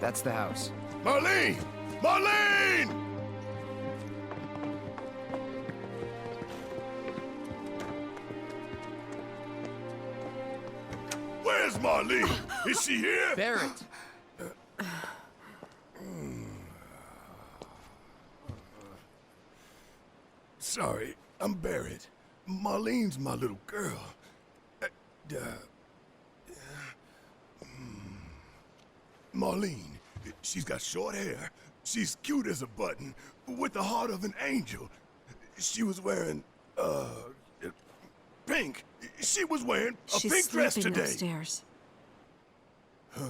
That's the house. Marlene! Marlene! Where's Marlene? Is she here? Barrett! Sorry, I'm Barrett. Marlene's my little girl. Marlene, she's got short hair. She's cute as a button, with the heart of an angel. She was wearing, pink. She was wearing a pink dress today. She's sleeping upstairs. Huh?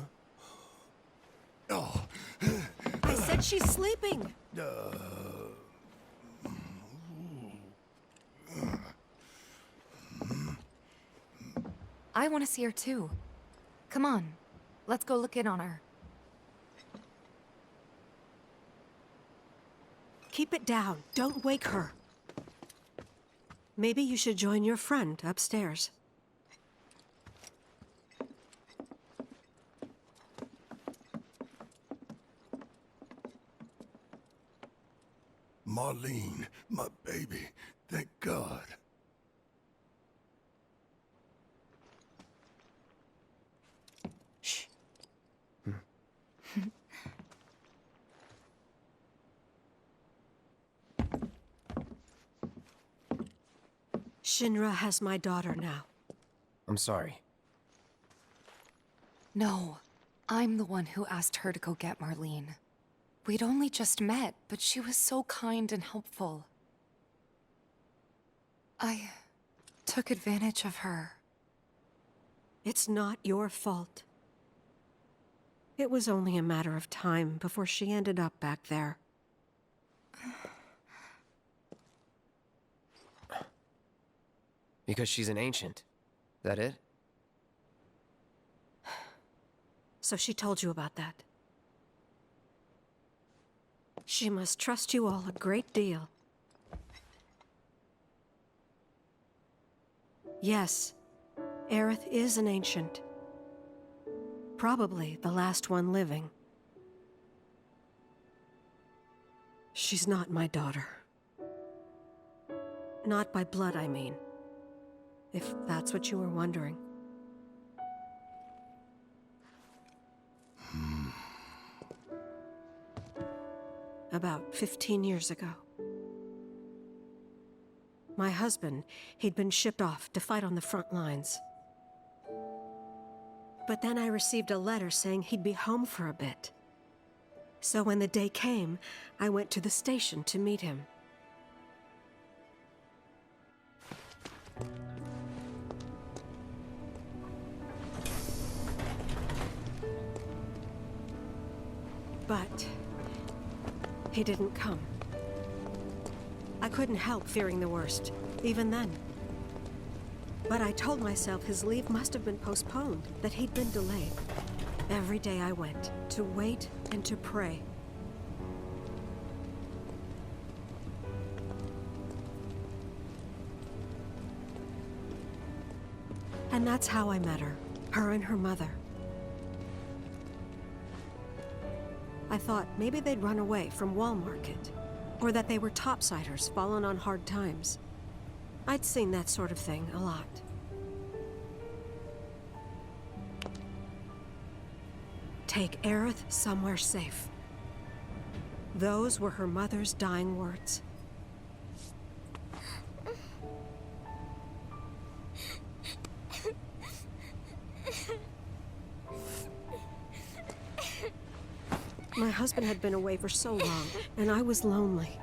Oh. I said she's sleeping. I want to see her too. Come on, let's go look in on her. Keep it down. Don't wake her. Maybe you should join your friend upstairs. Marlene, my baby. Thank God. Shh. Shinra has my daughter now. I'm sorry. No, I'm the one who asked her to go get Marlene. We'd only just met, but she was so kind and helpful. I took advantage of her. It's not your fault. It was only a matter of time before she ended up back there. Because she's an ancient. That it? So she told you about that. She must trust you all a great deal. Yes, Aerith is an ancient. Probably the last one living. She's not my daughter. Not by blood, I mean. If that's what you were wondering. About 15 years ago. My husband, he'd been shipped off to fight on the front lines. But then I received a letter saying he'd be home for a bit. So when the day came, I went to the station to meet him. But he didn't come. I couldn't help fearing the worst, even then. But I told myself his leave must have been postponed, that he'd been delayed. Every day I went, to wait and to pray. And that's how I met her and her mother. I thought maybe they'd run away from Wall Market, or that they were topsiders fallen on hard times. I'd seen that sort of thing a lot. Take Aerith somewhere safe. Those were her mother's dying words. My husband had been away for so long, and I was lonely.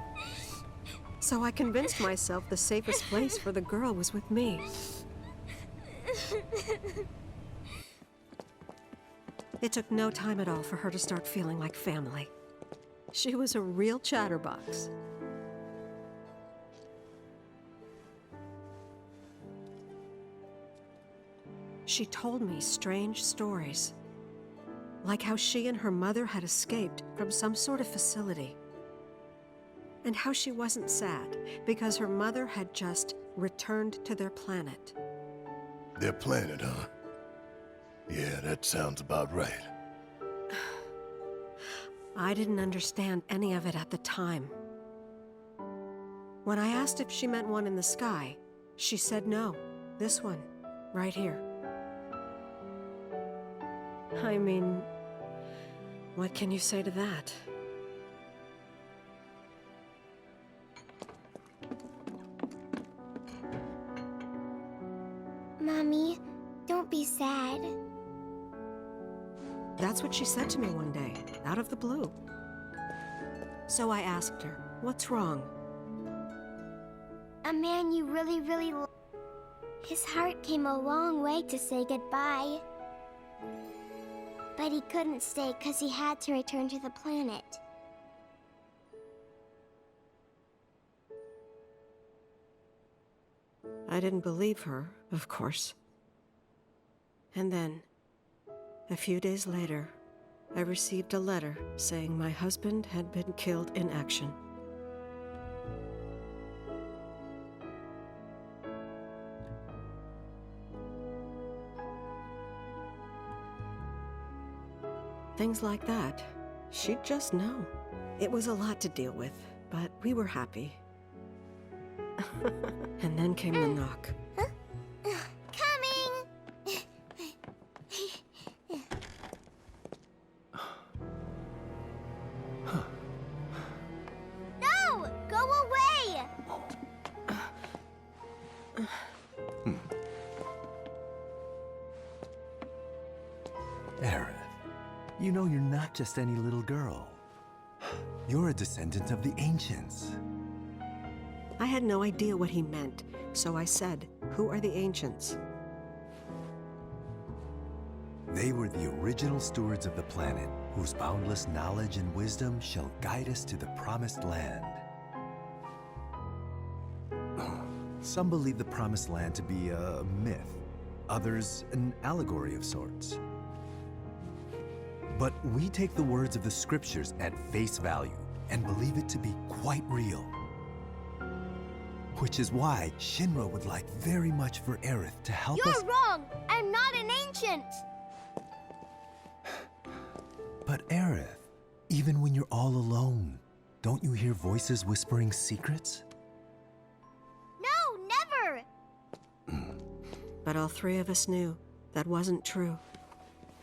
So I convinced myself the safest place for the girl was with me. It took no time at all for her to start feeling like family. She was a real chatterbox. She told me strange stories. Like how she and her mother had escaped from some sort of facility. And how she wasn't sad because her mother had just returned to their planet. Their planet, huh? Yeah, that sounds about right. I didn't understand any of it at the time. When I asked if she meant one in the sky, she said no. This one, right here. I mean, what can you say to that? Mommy, don't be sad. That's what she said to me one day, out of the blue. So I asked her, what's wrong? A man you really his heart came a long way to say goodbye. But he couldn't stay because he had to return to the planet. I didn't believe her, of course. And then, a few days later, I received a letter saying my husband had been killed in action. Things like that, she'd just know. It was a lot to deal with, but we were happy. And then came the knock. Coming! No! Go away! Aerith, you know you're not just any little girl. You're a descendant of the ancients. I had no idea what he meant, so I said, "Who are the ancients?" They were the original stewards of the planet, whose boundless knowledge and wisdom shall guide us to the promised land. Some believe the promised land to be a myth, others an allegory of sorts. But we take the words of the scriptures at face value and believe it to be quite real. Which is why Shinra would like very much for Aerith to help us— You're wrong! I'm not an ancient! But Aerith, even when you're all alone, don't you hear voices whispering secrets? No, never! But all three of us knew that wasn't true.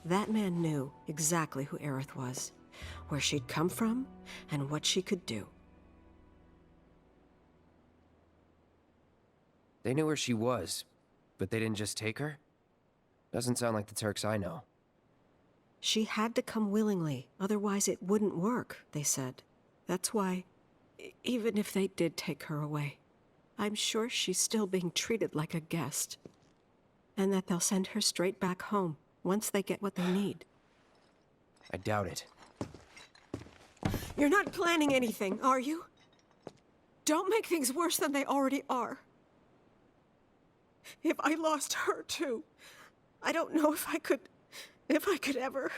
That man knew exactly who Aerith was, where she'd come from, and what she could do. They knew where she was, but they didn't just take her? Doesn't sound like the Turks I know. She had to come willingly, otherwise it wouldn't work, they said. That's why, even if they did take her away, I'm sure she's still being treated like a guest. And that they'll send her straight back home, once they get what they need. I doubt it. You're not planning anything, are you? Don't make things worse than they already are. If I lost her too, I don't know if I could ever.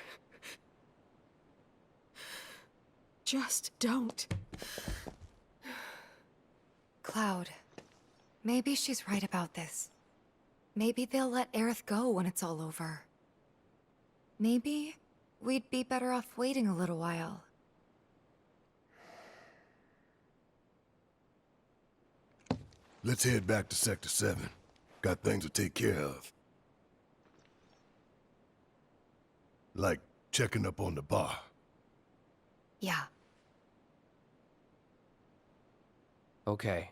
Just don't. Cloud, maybe she's right about this. Maybe they'll let Aerith go when it's all over. Maybe we'd be better off waiting a little while. Let's head back to Sector 7. Got things to take care of. Like checking up on the bar. Yeah. Okay.